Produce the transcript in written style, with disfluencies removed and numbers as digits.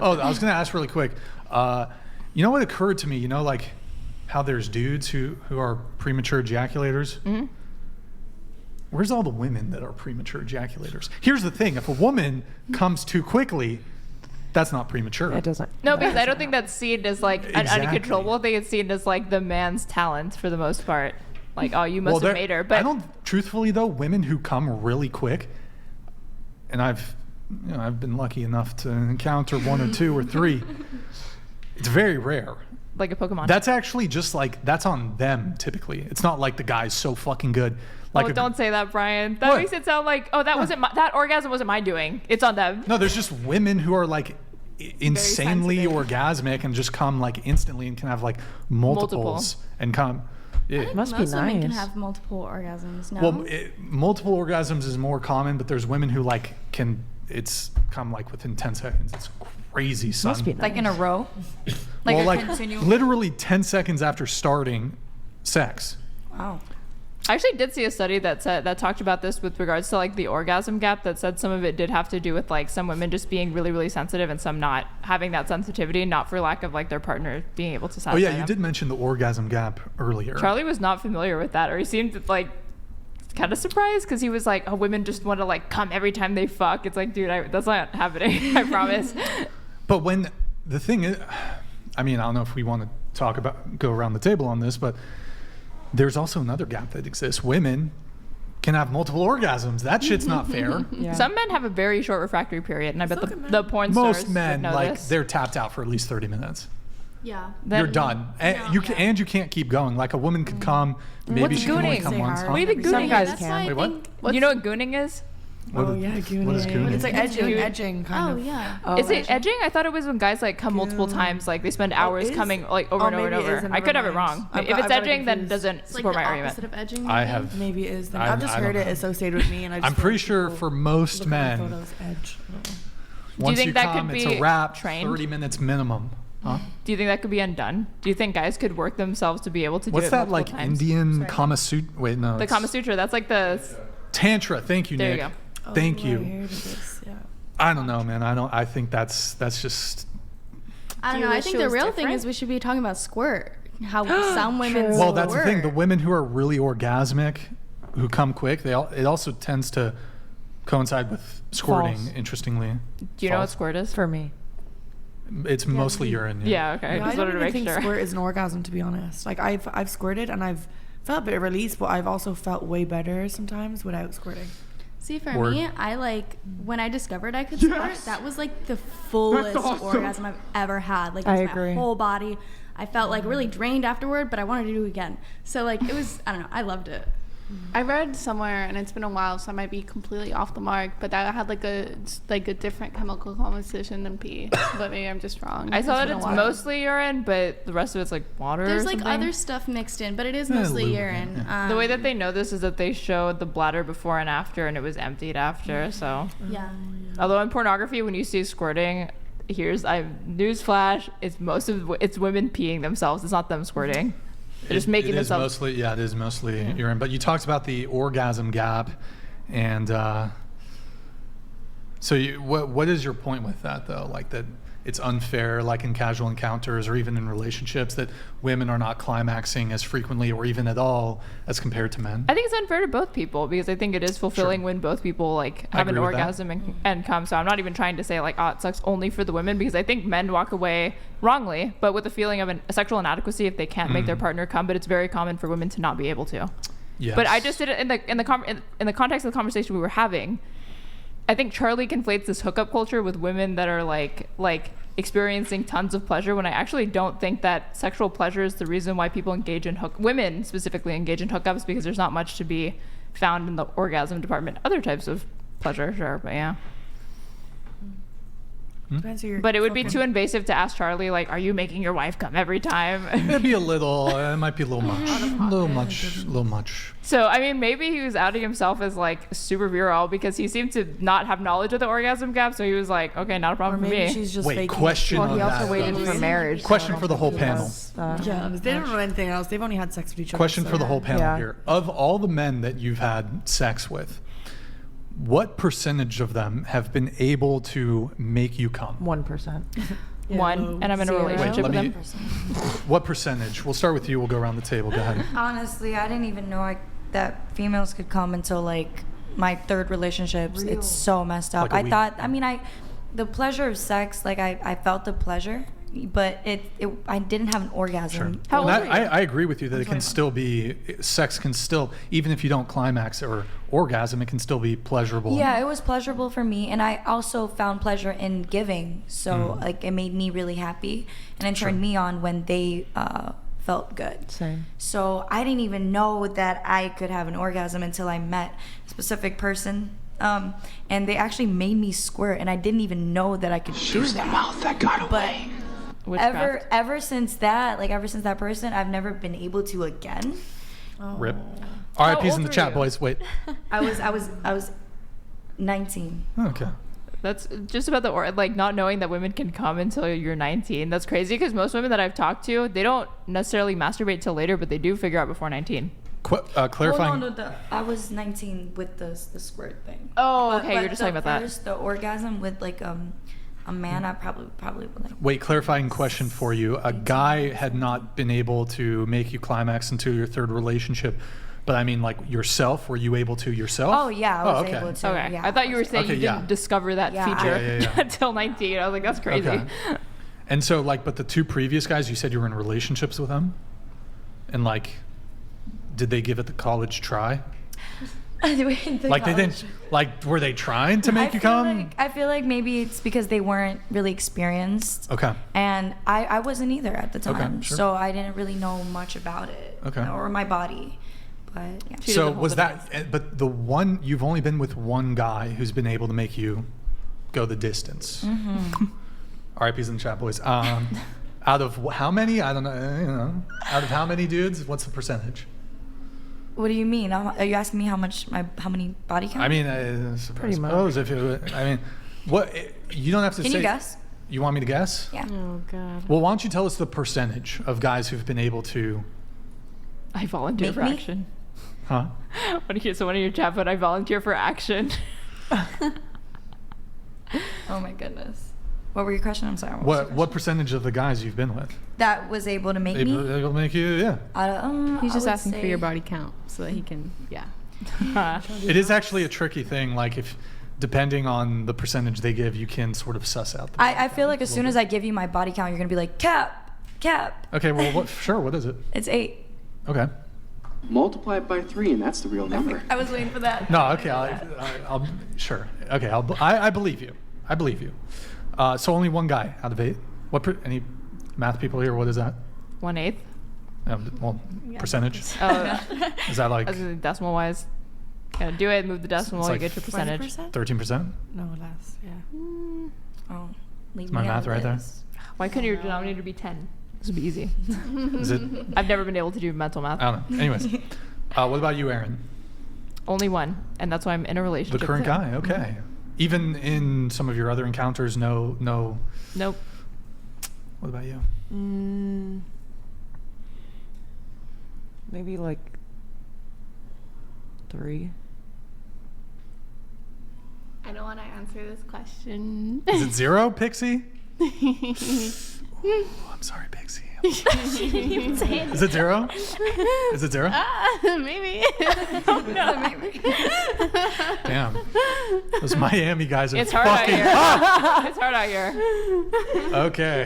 Oh, I was going to ask really quick. You know what occurred to me? You know, like how there's dudes who are premature ejaculators? Mm-hmm. Where's all the women that are premature ejaculators? Here's the thing. If a woman comes too quickly, that's not premature. It doesn't. No, because I don't think that's seen as like an uncontrollable thing. It's seen as like the man's talent for the most part. Like, oh, you must have made her. But I don't, truthfully though, women who come really quick, and I've been lucky enough to encounter one or two or three. It's very rare. Like a Pokemon. That's actually just like, that's on them typically. It's not like the guy's so fucking good. Like don't say that, Brian. That makes it sound like, oh, that orgasm wasn't my doing. It's on them. No, there's just women who are like insanely orgasmic and just come like instantly and can have like multiples and come. I think must be most women nice. can have multiple orgasms. No? Well, multiple orgasms is more common, but there's women who like it's come like within 10 seconds. It's crazy, son. Must be nice. Like in a row? Like literally 10 seconds after starting sex. Wow. I actually did see a study that talked about this with regards to like the orgasm gap, that said some of it did have to do with like some women just being really, really sensitive and some not having that sensitivity, not for lack of like their partner being able to satisfy Oh yeah, you them. did mention the orgasm gap earlier. Charlie was not familiar with that, or he seemed like kind of surprised because he was like, oh, women just want to like come every time they fuck. It's like, dude, that's not happening. I promise. But when the thing is, I mean, I don't know if we want to go around the table on this, but there's also another gap that exists. Women can have multiple orgasms. That shit's not fair. Yeah. Some men have a very short refractory period, and I bet the porn stars Most men, would know like, this. they're tapped out for at least 30 minutes. Yeah. You're done. And you can't keep going. Like a woman could come, maybe What's she can only gooning? come once. What do you think Some gooning guys is? can. Wait, what? You know what gooning is? Oh yeah, gooning. What is gooning? It's like edging kind of. Oh, yeah. Oh, Is it edging? I thought it was when guys like come multiple times, like they spend hours coming like over and over and maybe it is, over. and I could have it never wrong. mind. If I've it's got it edging, then it confused. doesn't It's like support the my argument. opposite of edging. I maybe? have. Maybe it is. Then. I I've just don't heard it know. associated with me, and I'm pretty sure for most men, Photos, edge. once think you that come, could it's be a wrap. trained? 30 minutes minimum. Huh? Do you think that could be undone? Do you think guys could work themselves to be able to do What's it that multiple like times? Indian Kama Sutra? Wait, no. The it's Kama Sutra. That's like the. Tantra. Thank you, There Nick. you go. Thank I you. heard of this, yeah. I don't know, man. I think that's just. I don't Do know. you I wish think it the was real thing different? is we should be talking about squirt. How some women True. Well, that's the thing. The squirt. women who are really orgasmic, who come quick, it also tends to coincide with squirting. False. Interestingly, Do you know what False. squirt is? for me? It's mostly urine. Yeah. Okay. Yeah, I Just don't wanted to even make think sure. squirt is an orgasm, to be honest. Like I've squirted and I've felt a bit of release, but I've also felt way better sometimes without squirting. See, for Word. me, I like when I discovered I could squirt. That was like the fullest orgasm I've ever had. Like it I was agree. my whole body. I felt like really drained afterward, but I wanted to do it again. So like it was, I don't know, I loved it. I read somewhere, and it's been a while, so I might be completely off the mark, but that had like a different chemical composition than pee. But maybe I'm just wrong. I saw that been a it's while. mostly urine, but the rest of it's like water. There's or like something. other stuff mixed in, but it is Yeah, mostly lube, urine. The way that they know this is that they showed the bladder before and after, and it was emptied after. So, yeah. although in pornography, when you see squirting, newsflash: it's women peeing themselves. It's not them squirting. They're just making it is themselves. mostly, it is mostly urine. But you talked about the orgasm gap, and so what is your point with that though? Like that it's unfair, like in casual encounters or even in relationships, that women are not climaxing as frequently or even at all as compared to men? I think it's unfair to both people because I think it is fulfilling when both people like I have an agree with that. orgasm and come. So I'm not even trying to say like, oh, it sucks only for the women, because I think men walk away wrongly, but with a feeling of a sexual inadequacy if they can't make their partner come. But it's very common for women to not be able to. Yes. But I just did it in the context of the conversation we were having. I think Charlie conflates this hookup culture with women that are like experiencing tons of pleasure, when I actually don't think that sexual pleasure is the reason why people engage in women specifically engage in hookups, because there's not much to be found in the orgasm department. Other types of pleasure, sure, but yeah. But it would be too invasive to ask Charlie, like, are you making your wife come every time? It'd be a little, it might be a little much. So, I mean, maybe he was outing himself as like super virile because he seemed to not have knowledge of the orgasm gap. So he was like, okay, not a Or problem for maybe me. she's just Wait, faking question it. on Well, he also that, waited though. for marriage. Question so I for the don't whole think he panel. has, Yeah, they don't know anything else. They've only had sex with each other. Question so- for the whole panel Yeah. here. Of all the men that you've had sex with, what percentage of them have been able to make you come? 1%. One, and I'm in a Zero. relationship Wait, with let them. me- What percentage? We'll start with you. We'll go around the table. Go ahead. Honestly, I didn't even know that females could come until like my third relationships. It's so messed up. Like a I week. thought, I mean, the pleasure of sex, like I felt the pleasure, but I didn't have an orgasm. Sure. How And old are you? I agree with you that it can still be, sex can still, even if you don't climax or orgasm, it can still be pleasurable. Yeah, it was pleasurable for me, and I also found pleasure in giving. So like it made me really happy, and it turned me on when they felt good. Same. So I didn't even know that I could have an orgasm until I met a specific person. And they actually made me squirt, and I didn't even know that I could do that. Mouth that got away. Witchcraft. Ever since that person, I've never been able to again. Rip. RIP's in old the were chat, you? boys. Wait. I was 19. Okay. That's just about like not knowing that women can come until you're 19. That's crazy because most women that I've talked to, they don't necessarily masturbate till later, but they do figure out before 19. Clarifying. Well, no, I was 19 with the squirt thing. Oh, But- okay. but You're just talking about that. The orgasm with like a man, I probably would like. Wait, clarifying question for you. A guy had not been able to make you climax until your third relationship, but I mean, like yourself, were you able to yourself? Oh yeah, I was okay. able to. Okay. Yeah, I thought you were saying Okay, you yeah. didn't discover that Yeah. feature Yeah. until 19. I was like, that's crazy. Okay. And so, like, but the two previous guys, you said you were in relationships with them, and like, did they give it the college try? Like they didn't. Like, were they trying to make you come? I feel like maybe it's because they weren't really experienced. Okay. And I wasn't either at the time, sure. so I didn't really know much about it. Okay. Or my body, but yeah. She So doesn't hold was it that? But the one you've only been with one guy who's been able to make you go the distance. Mm-hmm. RIP's in the chat, boys. Out of how many? I don't know. Out of how many dudes? What's the percentage? What do you mean? Are you asking me how many body count? I mean, Pretty much. suppose if it, I mean, what you don't have to Can say. you guess? You want me to guess? Yeah. Oh God. Well, why don't you tell us the percentage of guys who've been able to? I volunteer Make for me? action. Huh? So one of your chat, but I volunteer for action. Oh my goodness. What were your question? I'm sorry. What percentage of the guys you've been with? That was able to make Able, me? able to make you? Yeah. He's I just would asking for say- your body count so that he can. Yeah. It is actually a tricky thing. Like if, depending on the percentage they give, you can sort of suss out. The I feel like as soon as I give you my body count, you're gonna be like cap. Okay. Well, sure. What is it? It's 8. Okay. Multiply it by 3, and that's the real number. I was waiting for that. No. Okay. I'll sure. Okay. I believe you. I believe you. So only one guy out of 8. Any math people here? What is that? 1/8. Well, percentage. Oh, Is that like I was gonna say decimal wise. Yeah, do it. Move the decimal. It's You like get your percentage. 13%? No, less. Yeah. Oh, leave my me out math of right there? this. Why couldn't your denominator be 10? This would be easy. Is it? I've never been able to do mental math. I don't know. Anyways, what about you, Aaron? Only one, and that's why I'm in a The relationship. current with him. guy. Okay. Even in some of your other encounters, no. Nope. What about you? Maybe like 3. I don't want to answer this question. Is it 0, Pixie? Ooh, I'm sorry, Pixie. Is it 0? Is it 0? Maybe. Damn. Those Miami guys are It's hard out fucking here. hot. It's hard out here. Okay.